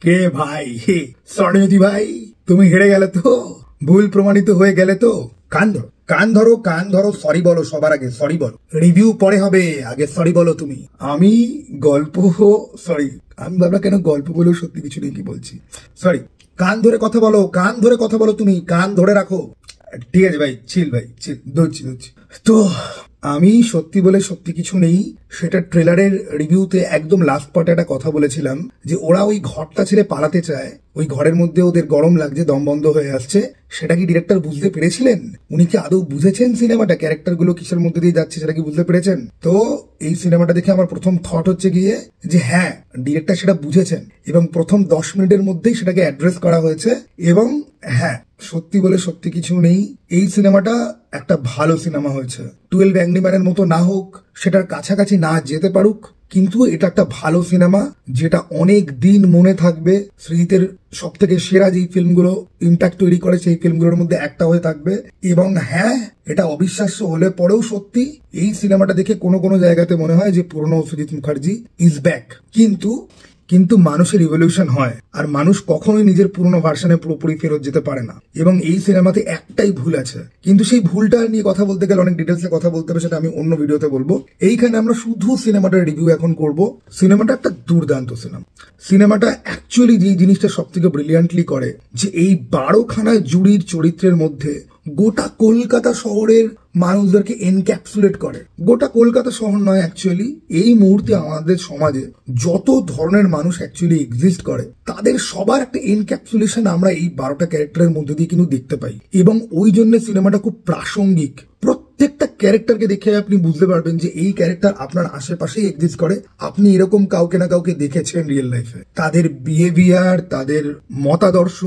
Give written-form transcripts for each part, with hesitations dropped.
কে ভাই? স্বর্ণজ্যোতি ভাই, তুমি হেরে গেলে তো, ভুল প্রমাণিত হয়ে গেলে তো। কান ধরো, কান ধরো, কান ধরো, সরি বলো, সবার আগে সরি বলো। রিভিউ পরে হবে, আগে সরি বলো তুমি। আমি গল্প, সরি, আমি ভাবলাম কেন গল্প বলেও সত্যি কিছু নেই, কি বলছি, সরি। কান ধরে কথা বলো, কান ধরে কথা বলো, তুমি কান ধরে রাখো। ঠিক আছে ভাই, চিল ভাই, চিল, ধরছি। তো আমি সত্যি বলে সত্যি কিছু নেই, সেটা ট্রেলারের রিভিউতে একদম লাস্ট পার্টে একটা কথা বলেছিলাম যে ওরা ওই ঘরটা ছেড়ে পালাতে চায়, ওই ঘরের মধ্যে ওদের গরম লাগছে, দম বন্ধ হয়ে আসছে। সেটা কি ডিরেক্টর বুঝতে পেরেছিলেন? উনি কি আদৌ বুঝেছেন সিনেমাটা, ক্যারেক্টার গুলো কিসের মধ্যে দিয়ে যাচ্ছে সেটা কি বুঝতে পেরেছেন? তো এই সিনেমাটা দেখে আমার প্রথম থট হচ্ছে গিয়ে যে হ্যাঁ, ডিরেক্টর সেটা বুঝেছেন এবং প্রথম 10 মিনিটের মধ্যেই সেটাকে অ্যাড্রেস করা হয়েছে। এবং হ্যাঁ, সত্যি বলে সত্যি কিছু নেই, এই সিনেমাটা একটা ভালো সিনেমা হয়েছে। 12 অ্যাংরি ম্যানের মতো না হোক, সেটার কাছাকাছি না যেতে পারুক, কিন্তু এটা একটা ভালো সিনেমা যেটা অনেক দিন মনে থাকবে। সৃজিতের সব থেকে সেরা যেই ফিল্মগুলো ইম্প্যাক্ট তৈরি করে সেই ফিল্মগুলোর মধ্যে একটা হয়ে থাকবে। এবং হ্যাঁ, এটা অবিশ্বাস্য হলে পরেও সত্যি, এই সিনেমাটা দেখে কোনো কোনো জায়গাতে মনে হয় যে পুরনো সৃজিত মুখার্জি ইজ ব্যাক। কিন্তু মানুষের ইভলিউশন হয়, আর মানুষ কখনোই নিজের পুরনো ভার্সনে পুরোপুরি ফেরত যেতে পারে না। এবং এই সিনেমাতে একটাই ভুল আছে, কিন্তু সেই ভুলটা নিয়ে কথা বলতে গেলে অনেক ডিটেলসে কথা বলতে হবে, সেটা আমি অন্য ভিডিওতে বলবো। এইখানে আমরা শুধু সিনেমাটার রিভিউ এখন করব। সিনেমাটা একটা দুর্দান্ত সিনেমাটা অ্যাকচুয়ালি যে জিনিসটা সব থেকে ব্রিলিয়ান্টলি করে, যে এই 12খানা জুড়ির চরিত্রের মধ্যে গোটা কলকাতা শহরের মানুষদেরকে এনক্যাপসুলেট করে। গোটা কলকাতা শহর নয়, অ্যাকচুয়ালি এই মুহূর্তে আমাদের সমাজে যত ধরনের মানুষ অ্যাকচুয়ালি এক্সিস্ট করে, তাদের সবার একটা এনক্যাপসুলেশন আমরা এই 12টা ক্যারেক্টারের মধ্যে দিয়ে কিন্তু দেখতে পাই। এবং ওই জন্য সিনেমাটা খুব প্রাসঙ্গিক। প্রত্যেকটা ক্যারেক্টারকে দেখে আপনি বুঝতে পারবেন যে এই ক্যারেক্টার আপনার আশেপাশেই এক্সিস্ট করে। আপনি এরকম কাউকে না কাউকে দেখেছেন রিয়েল লাইফে। তাদের বিহেভিয়ার, তাদের মতাদর্শ,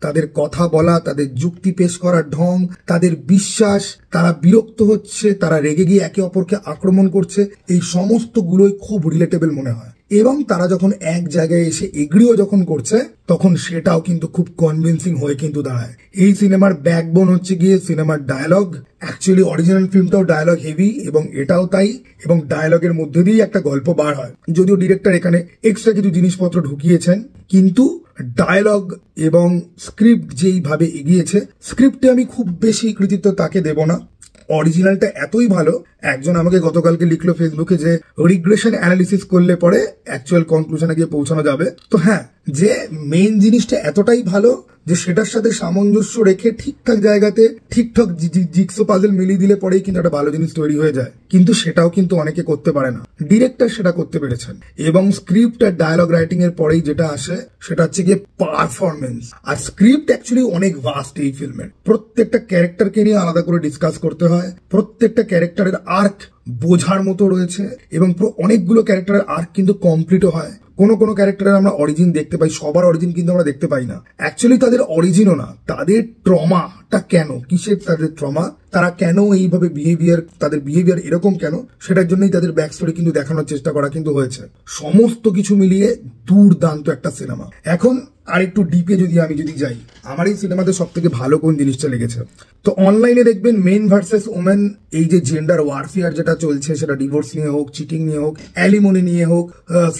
তাদের কথা বলা, তাদের যুক্তি পেশ করার ঢং, তাদের বিশ্বাস, তারা বিরক্ত হচ্ছে, তারা রেগে গিয়ে একে অপরকে আক্রমণ করছে, এই সমস্ত গুলোই খুব রিলেটেবল মনে হয়। এবং তারা যখন এক জায়গায় এসে এগ্রিও যখন করছে, তখন সেটাও কিন্তু খুব কনভিন্সিং হয়ে কিন্তু দাঁড়ায়। এই সিনেমার ব্যাকবোন হচ্ছে গিয়ে সিনেমার ডায়ালগ। অ্যাকচুয়ালি অরিজিনাল ফিল্মটাও ডায়ালগ হেভি এবং এটাও তাই। এবং ডায়ালগের মধ্যে দিয়েই একটা গল্প বার হয়, যদিও ডিরেক্টর এখানে এক্সট্রা কিছু জিনিসপত্র ঢুকিয়েছেন। কিন্তু ডায়ালগ এবং স্ক্রিপ্ট যেইভাবে এগিয়েছে, স্ক্রিপ্টে আমি খুব বেশি কৃতিত্ব তাকে দেব না। অরিজিনালটা এতই ভালো, একজন আমাকে গতকালকে লিখলো ফেসবুকে যে রিগ্রেশন অ্যানালিসিস করলে পরে অ্যাকচুয়াল কনক্লুশনে গিয়ে পৌঁছানো যাবে। তো হ্যাঁ, যে মেইন জিনিসটা এতটাই ভালো যে সেটার সাথে সামঞ্জস্য রেখে ঠিকঠাক জায়গাতে ঠিকঠাক জিগসো পাজল মিলিয়ে দিলে পরেই কিন্তু একটা ভালো জিনিস তৈরি হয়ে যায়। কিন্তু সেটাও কিন্তু অনেকে করতে পারে না, ডিরেক্টর সেটা করতে পেরেছেন। এবং স্ক্রিপ্ট আর ডায়ালগ রাইটিং এর পরেই যেটা আসে সেটা হচ্ছে গিয়ে পারফরমেন্স। আর স্ক্রিপ্ট অ্যাকচুয়ালি অনেক ভাস্ট এই ফিল্মের। প্রত্যেকটা ক্যারেক্টারকে নিয়ে আলাদা করে ডিসকাস করতে হয়, প্রত্যেকটা ক্যারেক্টারের আর্ক বোঝার মতো রয়েছে এবং অনেকগুলো ক্যারেক্টারের আর্ক কিন্তু কমপ্লিটও হয়। কোনো ক্যারেক্টারের আমরা অরিজিন দেখতে পাই, সবার অরিজিন কিন্তু আমরা দেখতে পাই না। অ্যাকচুয়ালি তাদের অরিজিনও না, তাদের ট্রমাটা কেন, কিসের তাদের ট্রমা, তারা কেন এইভাবে তাদের বিহেভিয়ার এরকম কেন, সেটার জন্যই তাদের ব্যাক স্টোরি কিন্তু দেখানোর চেষ্টা করা কিন্তু হয়েছে। সমস্ত কিছু মিলিয়ে দুর্দান্ত একটা সিনেমা। এখন আর একটু ডিপে যদি যাই, আমার এই সিনেমাতে সব থেকে ভালো কোন জিনিসটা লেগেছে, তো অনলাইনে দেখবেন মেন ভার্সেস ওমেন, এই যে জেন্ডার ওয়ারফেয়ার যেটা চলছে, সেটা ডিভোর্স নিয়ে হোক, চিটিং নিয়ে হোক, অ্যালিমনি নিয়ে হোক,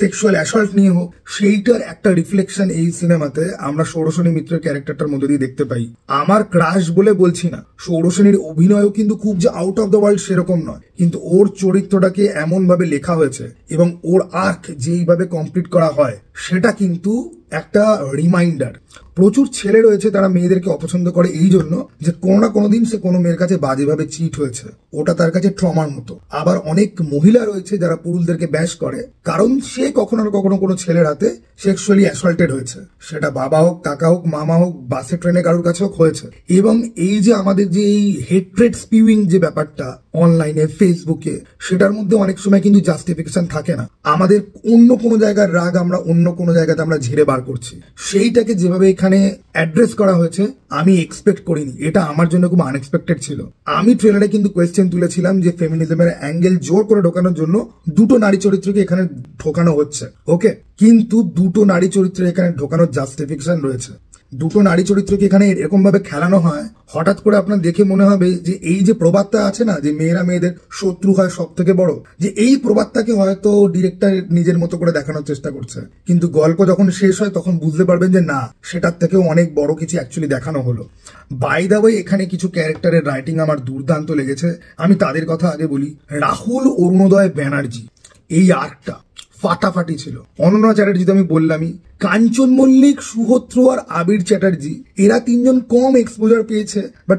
সেক্সুয়াল অ্যাসল্ট নিয়ে হোক, সেইটার একটা রিফ্লেকশন এই সিনেমাতে আমরা সৌরসেনী মিত্রের ক্যারেক্টারটার মধ্যে দিয়ে দেখতে পাই। আমার ক্রাশ বলে বলছি না, সৌরসেনীর অভিনয়ও কিন্তু খুব যে আউট অফ দ্য ওয়ার্ল্ড সেরকম নয়, কিন্তু ওর চরিত্রটাকে এমন ভাবে লেখা হয়েছে এবং ওর আর্ক যেইভাবে কমপ্লিট করা হয়, সেটা কিন্তু একটা রিমাইন্ডার। প্রচুর ছেলে রয়েছে তারা মেয়েদেরকে অপছন্দ করে এই জন্য যে কোনো না কোনোদিন সে কোনো মেয়ের কাছে বাজেভাবে চিট হয়েছে, ওটা তার কাছে ট্রমার মতো। আবার অনেক মহিলা রয়েছে যারা পুরুষদেরকে ব্যাশ করে কারণ সে কখনো না কখনো কোনো ছেলের হাতে সেক্সুয়ালি অ্যাসল্টেড হয়েছে, সেটা বাবা হোক, কাকা হোক, মামা হোক, বাসে ট্রেনে কারোর কাছে হোক হয়েছে। এবং এই যে আমাদের যে এই হেট্রেড স্পিউইং যে ব্যাপারটা অনলাইনে ফেসবুকে, সেটার মধ্যে অনেক সময় কিন্তু জাস্টিফিকেশন থাকে না। আমাদের অন্য কোনো জায়গার রাগ আমরা অন্য কোনো জায়গাতে আমরা ঝেড়ে বার করছি, সেইটাকে যেভাবে এখানে অ্যাড্রেস করা হয়েছে আমি এক্সপেক্ট করিনি। এটা আমার জন্য খুব আনএক্সপেক্টেড ছিল। আমি ট্রেলারে কিন্তু কোয়েশ্চেন তুলেছিলাম যে ফেমিনিজমের অ্যাঙ্গেল জোর করে ঢোকানোর জন্য দুটো নারী চরিত্রকে এখানে ঢোকানো হচ্ছে, ওকে, কিন্তু দুটো নারী চরিত্র এখানে ঢোকানোর জাস্টিফিকেশন রয়েছে। দুটো নারী চরিত্রকে এখানে এরকম ভাবে খেলানো হয়, হঠাৎ করে আপনার দেখে মনে হবে যে এই যে প্রবাদটা আছে না, যে মেয়েরা মেয়েদের শত্রু হয় সব থেকে বড়, যে এই প্রবাদটাকে হয়তো ডিরেক্টর নিজের মতো করে দেখানোর চেষ্টা করছে, কিন্তু গল্প যখন শেষ হয় তখন বুঝতে পারবেন যে না, সেটার থেকেও অনেক বড় কিছু অ্যাকচুয়ালি দেখানো হলো। বাই দা ওয়ে, এখানে কিছু ক্যারেক্টারের রাইটিং আমার দুর্দান্ত লেগেছে, আমি তাদের কথা আগে বলি। রাহুল অরুণোদয় ব্যানার্জি, এই আর্টটা ফাটাফাটি ছিল। অনন্যা চ্যাটার্জি তো আমি বললামই, কাঞ্চন মল্লিক, সুহত্র আর আবির চ্যাটার্জি, এরা তিনজন কম এক্সপোজার পেয়েছে, বাট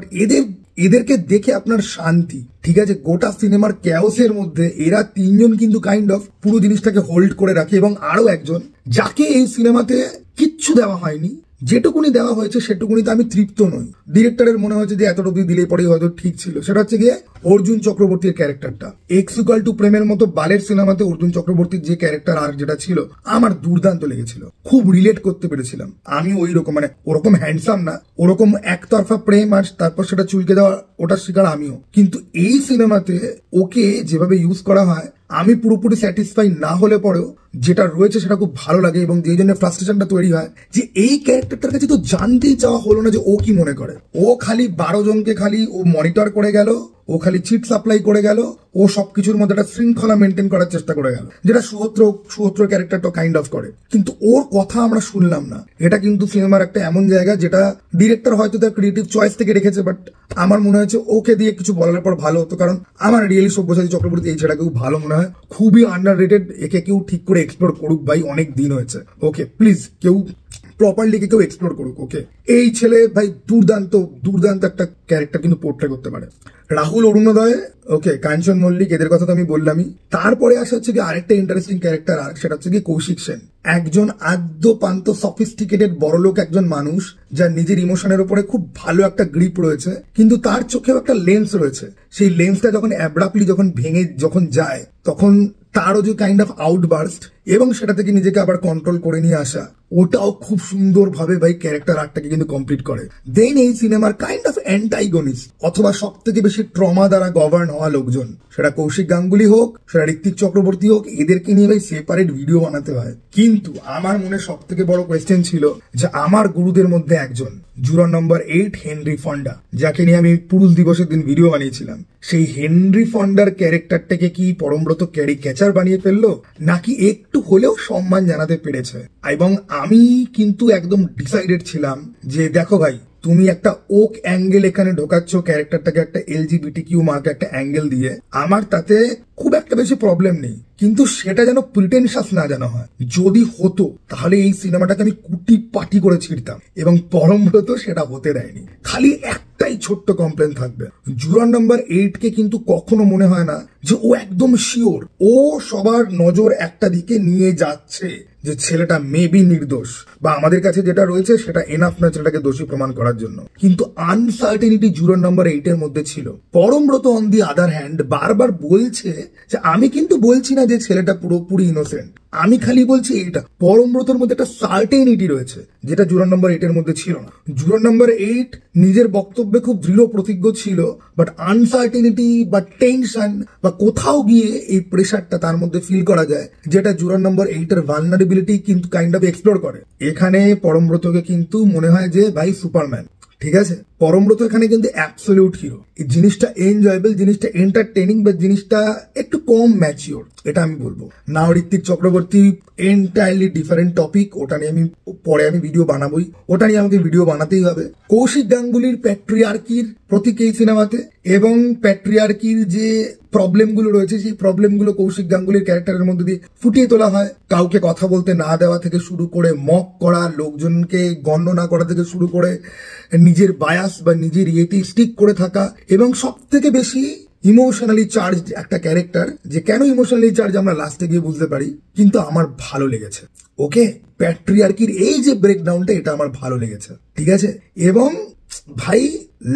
এদেরকে দেখে আপনার শান্তি। ঠিক আছে, গোটা সিনেমার ক্যাওসের মধ্যে এরা তিনজন কিন্তু কাইন্ড অফ পুরো জিনিসটাকে হোল্ড করে রাখে। এবং আরো একজন যাকে এই সিনেমাতে কিচ্ছু দেওয়া হয়নি, যেটুকুনি দেওয়া হয়েছে সেটুকুনিতে আমি তৃপ্ত নই। ডিরেক্টরের মনে হয়েছে যে এতটুকু দিলে পরেই হয়তো ঠিক ছিল। সেটা হচ্ছে গিয়ে অর্জুন চক্রবর্তীর ক্যারেক্টারটা। এক্সিক্যাল টু প্রেমের মতো বালের সিনেমাতে অর্জুন চক্রবর্তীর যে ক্যারেক্টার আর যেটা ছিল, আমার দুর্দান্ত লেগেছিল, খুব রিলেট করতে পেরেছিলাম। আমি ওই রকম, মানে ওরকম হ্যান্ডসাম না, ওরকম একতরফা প্রেম আর তারপর সেটা চুলকে দেওয়া, ওটার শিকার আমিও। কিন্তু এই সিনেমাতে ওকে যেভাবে ইউজ করা হয়, আমি পুরোপুরি স্যাটিসফাই না হলে পরেও যেটা রয়েছে সেটা খুব ভালো লাগে। এবং যেই জন্য ফ্রাস্ট্রেশনটা তৈরি হয় যে এই ক্যারেক্টারটার কাছে তো জানতেই চাওয়া হলো না যে ও কি মনে করে। ও খালি 12 জনকে খালি ও মনিটর করে গেল, ও খালি চিট সাপ্লাই করে গেল, ও সবকিছুর মধ্যে একটা শৃঙ্খলা মেনটেন করার চেষ্টা করে গেল, যেটা সুহত্র ক্যারেক্টারটা কাইন্ড অফ করে। কিন্তু ওর কথা আমরা শুনলাম না। এটা কিন্তু সিনেমার একটা এমন জায়গা যেটা ডিরেক্টর হয়তো তার ক্রিয়েটিভ চয়েস থেকে রেখেছে, বাট আমার মনে হয়েছে ওকে দিয়ে কিছু বলার পর ভালো হতো। কারণ আমার রিয়েলি সব্যসাচী চক্রবর্তী এই ছেলেটাকেও ভালো মনে হয়, খুবই আন্ডাররেটেড। একে কেউ ঠিক করে এক্সপ্লোর করুক ভাই, অনেক দিন হয়েছে। ওকে প্লিজ কেউ প্রপারলি কেউ এক্সপ্লোর করুক। ওকে, এই ছেলে ভাই দুর্দান্ত একটা ক্যারেক্টার কিন্তু পোর্ট্রে করতে পারে। রাহুল অরুণোদয়, ওকে, কাঞ্চন মল্লিক, এদের কথা তো আমি বললামই। তারপরে আসা হচ্ছে কি আরেকটা ইন্টারেস্টিং ক্যারেক্টার, আর সেটা হচ্ছে কি কৌশিক সেন। একজন আদ্যপান্ত সফিস্টিকেটেড বড়লোক একজন মানুষ, যার নিজের ইমোশনের উপরে খুব ভালো একটা গ্রিপ রয়েছে, কিন্তু তার চোখেও একটা লেন্স রয়েছে। সেই লেন্সটা যখন অ্যাব্রাপ্টলি যখন ভেঙে যখন যায়, তখন তারও যে কাইন্ড অফ আউটবার্স্ট এবং সেটা থেকে নিজেকে আবার কন্ট্রোল করে নিয়ে আসা, ওটাও খুব সুন্দরভাবে ভাই ক্যারেক্টার আর্টটাকে কিন্তু কমপ্লিট করে। দেন এই সিনেমার কাইন্ড অফ অ্যান্টাইগনিস্ট অথবা সব থেকে বেশি ট্রমা দ্বারা গভর্ন হওয়া লোকজন, সেটা কৌশিক গাঙ্গুলি হোক, সেটা ঋত্বিক চক্রবর্তী হোক, এদেরকে নিয়ে ভাই সেপারেট ভিডিও বানাতে হয়। কিন্তু আমার মনে সব থেকে বড় কোয়েশ্চেন ছিল যে আমার গুরুদের মধ্যে একজন, জুরন নম্বর 8 হেনরি ফন্ডা, যাকে নিয়ে আমি পুরুষ দিবসের দিন ভিডিও বানিয়েছিলাম, সেই হেনরি ফন্ডার ক্যারেক্টারটাকে কি পরমব্রত ক্যারি ক্যাচার বানিয়ে ফেললো, নাকি একটু হলেও সম্মান জানাতে পেরেছে? এবং আমি কিন্তু একদম ডিসাইডেড ছিলাম যে দেখো ভাই, তুমি একটা ওক অ্যাঙ্গেল এখানে ঢোকাচ্ছ, ক্যারেক্টারটাকে একটা LGBTQ মার্কে একটা অ্যাঙ্গেল দিয়ে, আমার তাতে খুব একটা বেশি প্রবলেম নেই, কিন্তু সেটা যেন প্রিটেনশাস না যেন হয়। যদি হতো তাহলে এই সিনেমাটাকে আমি কুটি পাটি করে ছিঁড়তাম, এবং পরমব্রত সেটা হতে দেয়নি। খালি একটাই ছোট্ট কমপ্লেন থাকবে, জুরন নাম্বার 8 কে কিন্তু কখনো মনে হয় না যে ও একদম শিওর, ও সবার নজর একটা দিকে নিয়ে যাচ্ছে যে ছেলেটা মেবি নির্দোষ, বা আমাদের কাছে যেটা রয়েছে সেটা এনাফ না ছেলেটাকে দোষী প্রমাণ করার জন্য। কিন্তু আনসার্টেনিটি জুরন নাম্বার 8 এর মধ্যে ছিল। Parambrata on the other hand বারবার বলছে যে আমি কিন্তু বলছি না যে ছেলেটা পুরোপুরি ইনোসেন্ট, আমি খালি বলছি এইটা। পরমব্রতর মধ্যে একটা সার্টেনিটি রয়েছে যেটা জুরন নাম্বার 8 এর মধ্যে ছিল না। জুরন নাম্বার 8 নিজের বক্তব্যে খুব দৃঢ় প্রতিজ্ঞ ছিল, বাট আনসার্টেনিটি বা টেনশন বা কোথাও গিয়ে এই প্রেশারটা তার মধ্যে ফিল করা যায়, যেটা জুরন নাম্বার 8 এর ভালনারেবিলিটি কিন্তু কাইন্ড অফ এক্সপ্লোর করে। এখানে পরমব্রতকে কিন্তু মনে হয় যে ভাই সুপারম্যান, ঠিক আছে? পরমব্রত এখানে কিন্তু অ্যাবসলিউট হিরো। এই জিনিসটা এনজয়েবল, জিনিসটা এন্টারটেইনিং, বা জিনিসটা একটু কম ম্যাচিওর, এটা আমি বলবো। Now Ritwik Chakraborty entirely different topic, ওটা নিয়ে আমি পরে ভিডিও বানাবোই, ওটা নিয়ে আমাকে ভিডিও বানাতেই হবে। কৌশিক গাঙ্গুলির প্যাট্রিয়ার্কির প্রতীক এই সিনেমাতে, এবং প্যাট্রিয়ার্কির যে প্রবলেমগুলো রয়েছে সেই প্রবলেমগুলো কৌশিক গাঙ্গুলির ক্যারেক্টারের মধ্যে দিয়ে ফুটিয়ে তোলা হয়। কাউকে কথা বলতে না দেওয়া থেকে শুরু করে মক করা, লোকজনকে গণ্য না করা থেকে শুরু করে নিজের বায়াস বা নিজের ইয়েতে স্টিক করে থাকা, এবং সব থেকে বেশি ইমোশনালি চার্জ একটা ক্যারেক্টার, যে কেন ইমোশনালি চার্জ আমরা লাস্টে গিয়ে বুঝতে পারি, কিন্তু আমার ভালো লেগেছে। ওকে, প্যাট্রিয়ার্কির এই যে ব্রেকডাউনটা, এটা আমার ভালো লেগেছে, ঠিক আছে? এবং ভাই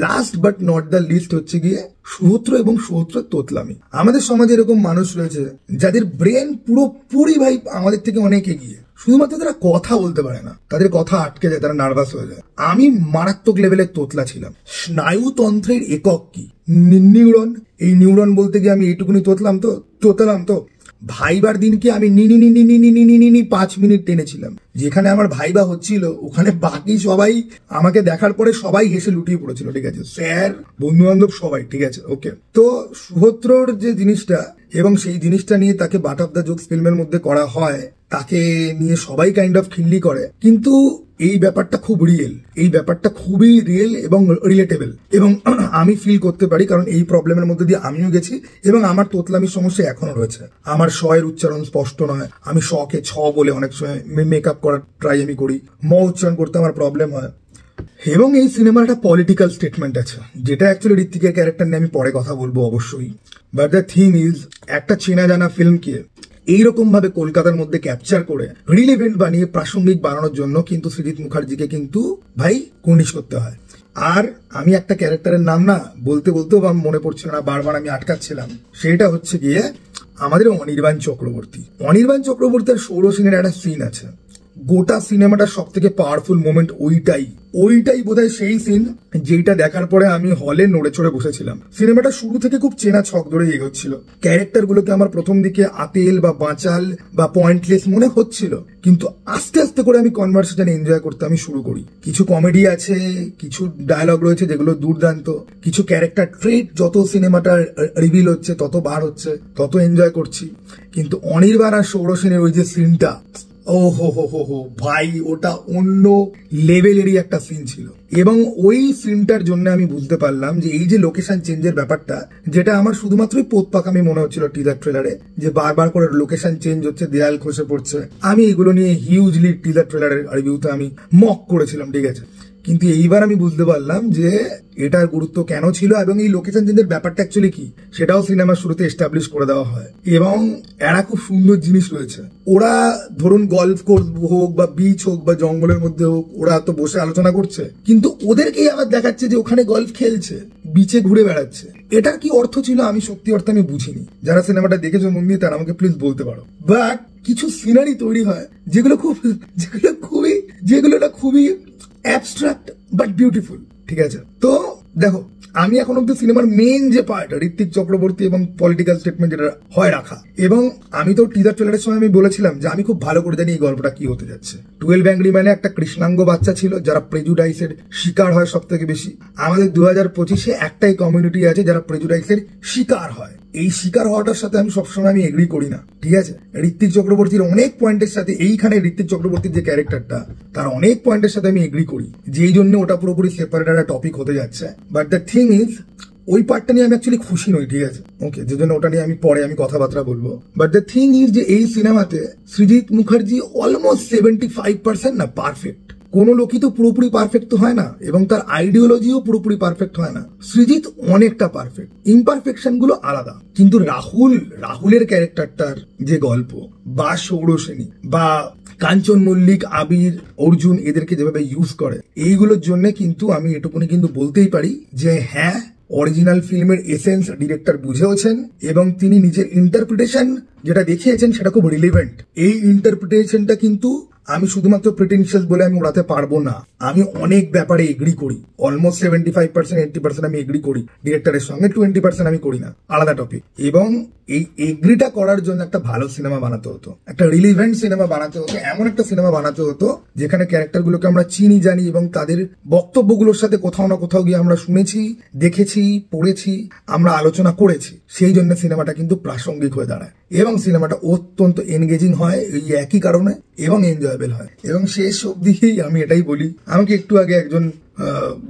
last but not the least হচ্ছে গিয়ে সুহত্র এবং সুহত্রের তোতলামি। আমাদের সমাজে এরকম মানুষ রয়েছে যাদের ব্রেন পুরোপুরি ভাই আমাদের থেকে অনেক এগিয়ে, শুধুমাত্র তারা কথা বলতে পারে না, তাদের কথা আটকে যায়, তারা নার্ভাস হয়ে যায়। আমি মারাত্মক লেভেলের তোতলা ছিলাম। স্নায়ুতন্ত্রের একক কি? নিউরন। এই নিউরন বলতে গিয়ে আমি এইটুকুনি তোতলাম তো ভাইবার দিনকে আমি 5 মিনিট টেনেছিলাম যেখানে আমার ভাইবা হচ্ছিল ওখানে বাকি সবাই আমাকে দেখার পরে সবাই হেসে লুটিয়ে পড়েছিল, ঠিক আছে, স্যার, বন্ধু বান্ধব সবাই, ঠিক আছে, ওকে। তো সুহদ্রর যে জিনিসটা এবং সেই জিনিসটা নিয়ে তাকে বাট অফ দ্য জোকস ফিল্মের মধ্যে করা হয়, তাকে নিয়ে সবাই কাইন্ড অফ খিল্লি করে, কিন্তু এই ব্যাপারটা খুব রিয়েল, এই ব্যাপারটা খুবই রিয়েল এবং রিলেটেবল, এবং আমি ফিল করতে পারি, কারণ এই প্রবলেমের মধ্যে দিয়ে আমিও গেছি এবং আমার তোতলামির সমস্যা এখনো রয়েছে। আমার শ এর উচ্চারণ স্পষ্ট নয়, আমি শ কে ছ বলে অনেক সময় মেকআপ করার ট্রাই আমি করি, ম উচ্চারণ করতে আমার প্রবলেম হয়। এবং এই সিনেমার একটা পলিটিক্যাল স্টেটমেন্ট আছে, যেটা অ্যাকচুয়ালি ঋত্বিকের ক্যারেক্টার নিয়ে আমি পরে কথা বলবো অবশ্যই। বাট দ্য থিং ইজ, একটা চেনা জানা ফিল্মকে এইরকম ভাবে কলকাতার মধ্যে ক্যাপচার করে রিলেভেন্ট বানিয়ে প্রাসঙ্গিক বানানোর জন্য কিন্তু সৃজিত মুখার্জিকে কিন্তু ভাই কুর্নিশ করতে হয়। আর আমি একটা ক্যারেক্টারের নাম না বলতে বলতেও মনে পড়ছিল না, বারবার আমি আটকাচ্ছিলাম, সেটা হচ্ছে গিয়ে আমাদের অনির্বাণ চক্রবর্তী। অনির্বাণ চক্রবর্তীর সৌর সিনের একটা সিন আছে, গোটা সিনেমাটার সব থেকে পাওয়ারফুল মোমেন্ট ওইটাই বোধহয় সেই সিন যেটা দেখার পরে আমি হলে নড়ে চড়ে বসেছিলাম। সিনেমাটা শুরু থেকে খুব চেনা ছক ধরে এগোচ্ছিল, ক্যারেক্টার গুলোকে আমার প্রথম দিকে আতেল বা বাঁচাল বা পয়েন্টলেস মনে হচ্ছিল, কিন্তু আস্তে আস্তে করে আমি কনভারসেশন এনজয় করতে আমি শুরু করি। কিছু কমেডি আছে, কিছু ডায়লগ রয়েছে যেগুলো দুর্দান্ত, কিছু ক্যারেক্টার ট্রেট যত সিনেমাটা রিভিল হচ্ছে তত বার হচ্ছে তত এনজয় করছি। কিন্তু অনির্বাণ আর সৌর সেনের ওই যে সিনটা, ও হো হো হো হো ভাই, ওটা অন্য লেভেলেরই একটা সিন ছিল। এবং ওই সিনটার জন্য আমি বুঝতে পারলাম যে এই যে লোকেশন চেঞ্জের ব্যাপারটা, যেটা আমার শুধুমাত্রই পোতপাকামি মনে হচ্ছিল টিজার ট্রেলারে, যে বারবার করে লোকেশন চেঞ্জ হচ্ছে, দেয়াল খসে পড়ছে, আমি এগুলো নিয়ে হিউজলি টিজার ট্রেলারের রিভিউতে আমি মক করেছিলাম, ঠিক আছে। কিন্তু এইবার আমি বুঝতে পারলাম যে এটার গুরুত্ব কেন ছিল এবং এই লোকেশন চেঞ্জের ব্যাপারটা অ্যাকচুয়ালি কি, সেটাও সিনেমার শুরুতে এস্টাবলিশ করে দেওয়া হয়। এবং এরা খুব সুন্দর জিনিস রয়েছে, ওরা ধরুন গলফ কোর্স হোক বা বিচ হোক বা জঙ্গলের মধ্যে হোক, ওরা তো বসে আলোচনা করছে, কিন্তু ওদেরকেই আবার দেখাচ্ছে যে ওখানে গলফ খেলছে, বিচে ঘুরে বেড়াচ্ছে। এটার কি অর্থ ছিল আমি সত্যি অর্থে আমি বুঝিনি। যারা সিনেমাটা দেখেছো মন দিয়ে তারা আমাকে প্লিজ বলতে পারো। বাট কিছু সিনারি তৈরি হয় যেগুলো খুবই অ্যাবস্ট্রাক্ট বাট বিউটিফুল, ঠিক আছে। তো দেখো, আমি এখন অব্দি সিনেমার মেইন যে পার্ট ঋত্বিক চক্রবর্তী এবং পলিটিক্যাল স্টেটমেন্ট যেটা হয় রাখা, এবং আমি তো টিজার ট্রেলারের সময় আমি বলেছিলাম যে আমি খুব ভালো করে জানি এই গল্পটা কি হতে যাচ্ছে। 12 অ্যাংরি ম্যানে একটা কৃষ্ণাঙ্গ বাচ্চা ছিল যারা প্রেজুডাইসের শিকার হয় সব থেকে বেশি। আমাদের 2025-এ একটাই কমিউনিটি আছে যারা প্রেজুডাইসের শিকার হয়। এই শিকার হওয়াটার সাথে আমি সবসময় আমি এগ্রি করি না, ঠিক আছে। ঋত্বিক চক্রবর্তীর অনেক পয়েন্টের সাথে, এইখানে ঋত্বিক চক্রবর্তীর যে ক্যারেক্টারটা, তার অনেক পয়েন্টের সাথে আমি এগ্রি করি, যেই জন্য ওটা পুরোপুরি সেপারেট একটা টপিক হতে যাচ্ছে। বাট দ্য থিং ইজ, ওই পার্টটা নিয়ে আমি অ্যাকচুয়ালি খুশি নই, ঠিক আছে, ওকে, যে জন্য ওটা নিয়ে আমি পরে আমি কথাবার্তা বলবো। বাট দ্য থিং ইজ যে এই সিনেমাতে সৃজিত মুখার্জি অলমোস্ট 75% না পারফেক্ট। কোনো লোকই তো পুরোপুরি পারফেক্ট তো হয় না, এবং তার আইডিওলজিও পুরোপুরি পারফেক্ট হয় না। সৃজিত অনেকটা পারফেক্ট, ইমপারফেকশন গুলো আলাদা। কিন্তু রাহুলের ক্যারেক্টারটার যে গল্প, বা সৌর সেনী বা কাঞ্চন মল্লিক, আবির, অর্জুন, এদেরকে যেভাবে ইউজ করে, এইগুলোর জন্য কিন্তু আমি এটুকুনি কিন্তু বলতেই পারি যে হ্যাঁ, অরিজিনাল ফিল্মের এসেন্স ডিরেক্টর বুঝেওছেন এবং তিনি নিজের ইন্টারপ্রিটেশন যেটা দেখিয়েছেন সেটা খুব রিলেভেন্ট। এই ইন্টারপ্রিটেশনটা কিন্তু আমি শুধুমাত্র প্রিটেনশিয়াস বলে আমি ওড়াতে পারবো না। আমি অনেক ব্যাপারে এগ্রি করি, অলমোস্ট 75%-80% আমি এগ্রি করি ডিরেক্টরের সঙ্গে, 20% আমি করি না, আলাদা টপিক। এবং এই এগ্রিটা করার জন্য একটা ভালো সিনেমা বানাতে হতো, একটা রিলিভেন্ট সিনেমা বানাতে হতো, এমন একটা সিনেমা বানাতে হতো যেখানে ক্যারেক্টারগুলোকে আমরা চিনি জানি এবং তাদের বক্তব্যগুলোর সাথে কোথাও না কোথাও গিয়ে আমরা শুনেছি, দেখেছি, পড়েছি, আমরা আলোচনা করেছি। সেই জন্য সিনেমাটা কিন্তু প্রাসঙ্গিক হয়ে দাঁড়ায় এবং সিনেমাটা অত্যন্ত এনগেজিং হয় এই একই কারণে, এবং এনজয়েবল হয়। এবং শেষ অবধি আমি এটাই বলি, আমাকে একটু আগে একজন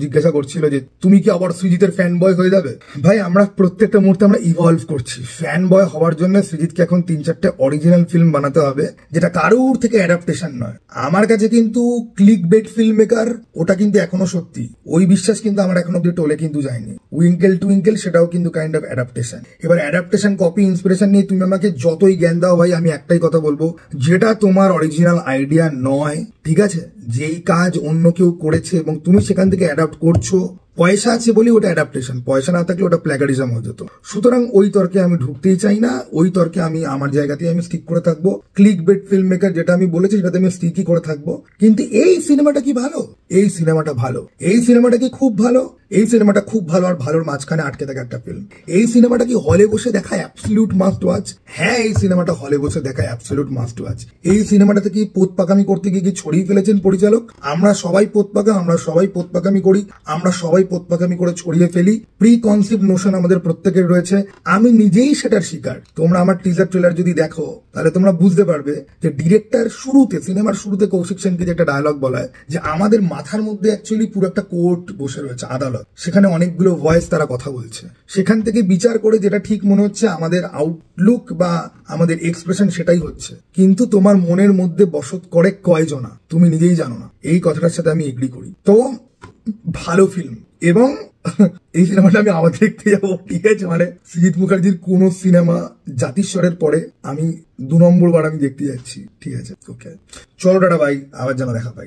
জিজ্ঞাসা করছিল যে তুমি কি আবার সৃজিতের ফ্যান বয় হয়ে যাবে? ভাই, আমরা প্রত্যেকটা মুহূর্তে আমরা ইভলভ করছি। ফ্যান বয় হওয়ার জন্য সৃজিতকে এখন 3-4টে অরিজিনাল ফিল্ম বানাতে হবে যেটা কারোর থেকে অ্যাডাপ্টেশন নয়। আমার কাছে কিন্তু ক্লিক বেট ফিল্ম মেকার, ওটা কিন্তু এখনো সত্যি, ওই বিশ্বাস কিন্তু আমার এখন অব্দি টোলে কিন্তু যায়নি। উইঙ্কেল টুইঙ্কেল সেটাও কিন্তু কাইন্ড অফ অ্যাডাপ্টেশন। এবার অ্যাডাপ্টেশন, কপি, ইন্সপিরেশন নিয়ে তুমি আমাকে যতই জ্ঞান দাও ভাই, আমি একটাই কথা বলবো, যেটা তোমার অরিজিনাল আইডিয়া নয়, ঠিক আছে, যেই কাজ অন্য কেউ করেছে এবং তুমি সেখান থেকে অ্যাডাপ্ট করছো, পয়সা আছে বলি ওটা অ্যাডাপ্টেশন, পয়সা না থাকলে ওটা প্ল্যাগারিজম হয়ে যেত। সুতরাং ওই তর্কে আমি ঢুকতেই চাই না, ওই তর্কে আমি আমার জায়গাতেই আমি স্টিক করে থাকবো। ক্লিক বেট ফিল্ম মেকার যেটা আমি বলেছি সেটাতে আমি স্টিকই করে থাকবো। কিন্তু এই সিনেমাটা কি ভালো? এই সিনেমাটা ভালো, এই সিনেমাটা কি খুব ভালো, এই সিনেমাটা খুব ভালো আর ভালোর মাঝখানে আটকে থাকে একটা ফিল্ম। এই সিনেমাটা কি হলে বসে দেখা অ্যাবসলিউট মাস্ট ওয়াচ? হ্যাঁ, এই সিনেমাটা হলে বসে দেখা অ্যাবসলিউট মাস্ট ওয়াচ। এই সিনেমাটাতে কি পোতপাকামি করতে গিয়ে কি ছড়িয়ে ফেলেছেন পরিচালক? আমরা সবাই পোতপাকামি করি, আমরা সবাই পোতপাকামি করে ছড়িয়ে ফেলি। প্রি কনসেপ্ট নোশন আমাদের প্রত্যেকের রয়েছে, আমি নিজেই সেটার শিকার। তোমরা আমার টিজার ট্রেলার যদি দেখো তাহলে তোমরা বুঝতে পারবে যে ডিরেক্টর শুরুতে, সিনেমার শুরুতে কৌশিক সেনকে যে একটা ডায়লগ বলা হয় যে আমাদের মাথার মধ্যে অ্যাকচুয়ালি পুরো একটা কোর্ট বসে রয়েছে, আদালত, সেখানে অনেকগুলো ভয়েস তারা কথা বলছে, সেখান থেকে বিচার করে যেটা ঠিক মনে হচ্ছে আমাদের আউটলুক বা আমাদের এক্সপ্রেশন সেটাই হচ্ছে, কিন্তু তোমার মনের মধ্যে বসত করে কয়জনা তুমি নিজেই জানো না। এই কথাটার সাথে আমি এগ্রি করি। তো ভালো ফিল্ম, এবং এই সিনেমাটা আমি আবার দেখতে যাবো, ঠিক আছে? মানে সৃজিত মুখার্জির কোন সিনেমা জাতিস্বরের পরে আমি 2 নম্বর বার আমি দেখতে যাচ্ছি, ঠিক আছে? ওকে, চলো টাটা ভাই, আবার যেন দেখা পাই।